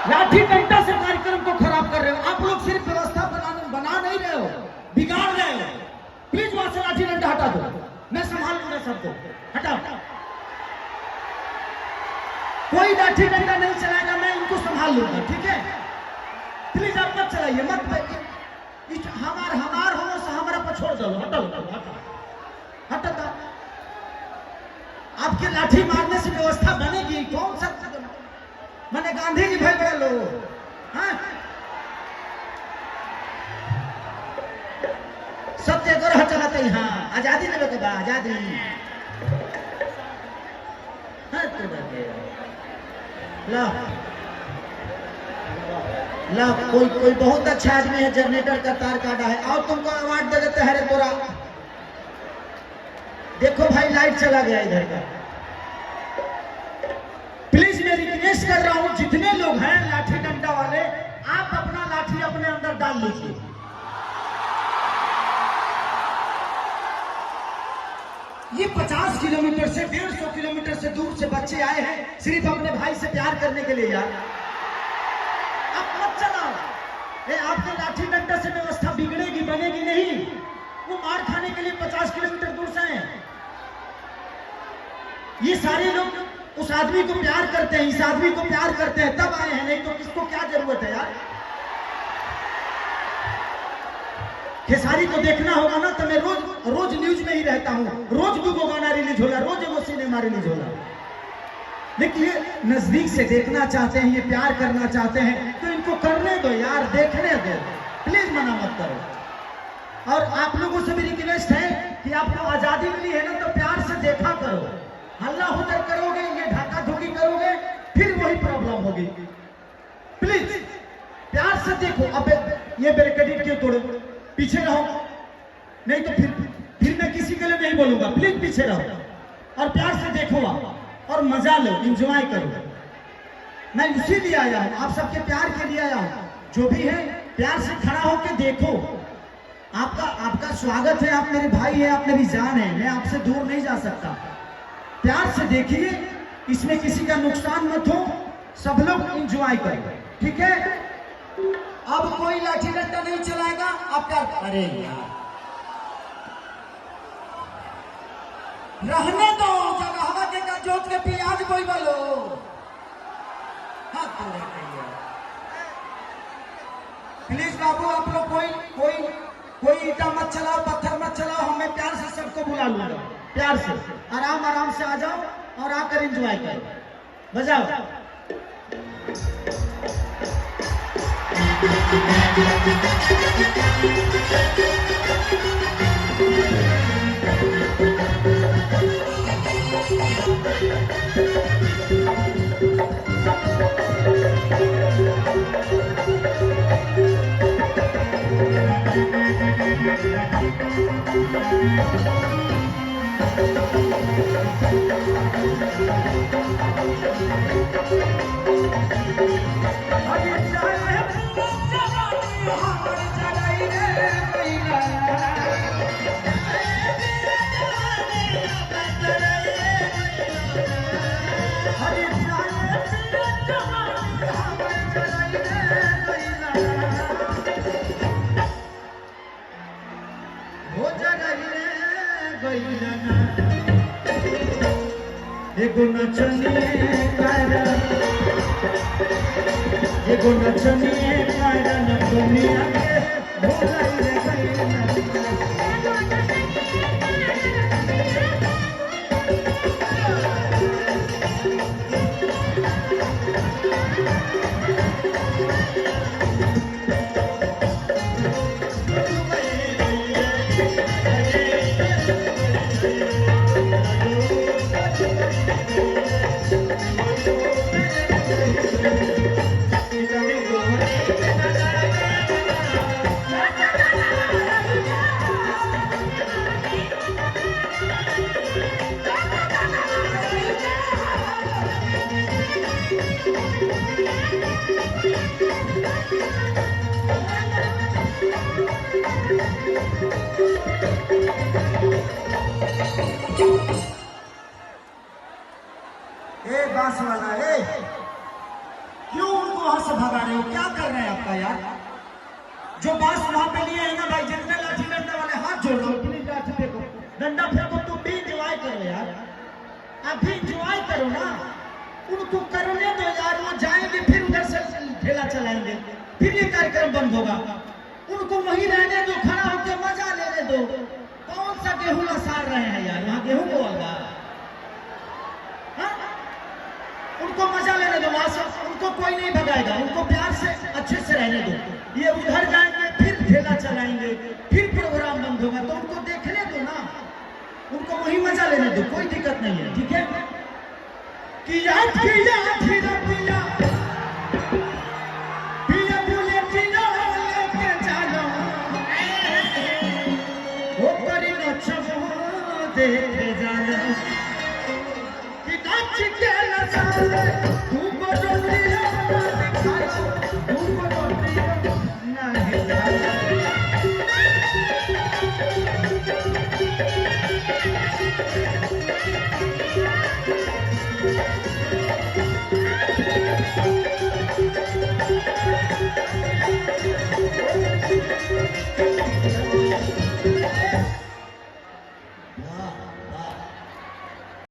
लाठी डंडा से कार्यक्रम को खराब कर रहे हो आप लोग। सिर्फ व्यवस्था बना नहीं रहे हो, बिगाड़ रहे हो। प्लीज वहां से लाठी डंडा हटा दो, मैं संभाल लूंगा सबको। हटाओ, कोई लाठी डंडा नहीं चलाएगा, मैं इनको संभाल लूंगा, ठीक है? प्लीज आप मत चलाइए, मत। हमार हो हमारा पर छोड़ दो। हटाओ हटाओ, आपके लाठी मारने से व्यवस्था बनेगी? कौन सा मैंने गांधी जी भाई बड़ा लोग, हाँ? सत्य ग्रह चलाते हैं, हाँ, आजादी देवे के बाद आजादी। हाँ, ला कोई बहुत अच्छा आदमी है, जनरेटर का तार काटा है, और तुमको अवार्ड दे देते हैं रे तोरा। देखो भाई लाइट चला गया इधर का। प्लीज मैं रिक्वेस्ट कर रहा हूं, जितने लोग हैं लाठी डंडा वाले, आप अपना लाठी अपने अंदर डाल लीजिए। ये 50 किलोमीटर से 150 किलोमीटर से दूर से बच्चे आए हैं सिर्फ अपने भाई से प्यार करने के लिए। यार आप मत चलाओ, आपके लाठी डंडा से व्यवस्था बिगड़ेगी, बनेगी नहीं। वो मार खाने के लिए 50 किलोमीटर दूर से आए। ये सारे लोग उस आदमी को प्यार करते हैं, इस आदमी को प्यार करते हैं, तब आए हैं, नहीं तो किसको क्या जरूरत है यार? खेसारी को देखना होगा ना, तो मैं रोज न्यूज में ही रहता हूँ, रोज वो गाना रिलीज होला, रोज वो सिनेमा रिलीज होला। लेकिन ये नजदीक से देखना चाहते हैं, ये प्यार करना चाहते हैं, तो इनको करने दो यार, देखने दो, प्लीज मना मत करो। और आप लोगों से भी रिक्वेस्ट है कि आपको आजादी मिली है ना, तो प्यार से देखा करो। हल्ला हुदर करोगे, ये ढाका धोकी करोगे, फिर वही प्रॉब्लम होगी। प्लीज प्यार से देखो। अब ये बैरिकेड क्यों तोड़ो? पीछे रहो, नहीं तो फिर मैं किसी के लिए नहीं बोलूंगा। प्लीज पीछे रहो और प्यार से देखो आप, और मजा लो, एंजॉय करो। मैं उसी लिए आया हूं, आप सबके प्यार के लिए आया हूं। जो भी है प्यार से खड़ा होकर देखो। आपका स्वागत है, आप मेरे भाई हैं, आप मेरी जान है, मैं आपसे दूर नहीं जा सकता। प्यार से देखिए, इसमें किसी का नुकसान मत हो, सब लोग एंजॉय करो, ठीक है? अब कोई लाठी डंडा नहीं चलाएगा। आप क्या? अरे यार रहने दो, जब हवा के का जोत के प्याज कोई बोलो। हाँ प्लीज बाबू, आप लोग कोई ईटा मत चलाओ, पत्थर मत चलाओ। हमें प्यार से सबको बुला लूंगा, प्यार से आराम से आ जाओ और आकर एंजॉय करो। बजाओ। एगो नचनिए कारण दुनिया के भोलाई रे गई। बांस वाला है, क्यों उनको वहां से भगा रहे हो? क्या कर रहे हैं आपका यार? जो बांस वहां पे लिए है ना भाई, जितने लाठी डंडा वाले हाथ जोड़ लो, प्लीज लाठी फेंको, डंडा फेंको, तुम भी इंजॉय करो यार, आप भी इंजॉय करो ना, उनको करने दो यार, वो जाएंगे फिर उधर से ठेला चलाएंगे, फिर ये कार्यक्रम बंद होगा, उनको वहीं रहने दो, खड़ा होकर मजा लेने दो। कौन सा गेहूं लसार रहे हैं यार, वहां गेहूं बोलगा, उनको मजा लेने दो, वहां से उनको कोई नहीं भगाएगा, उनको प्यार से अच्छे से रहने दो, ये उधर जाएंगे फिर ठेला चलाएंगे, फिर प्रोग्राम बंद होगा, तो उनको देखने दो ना, उनको वही मजा लेने दो, कोई दिक्कत नहीं है, ठीक है? कि याद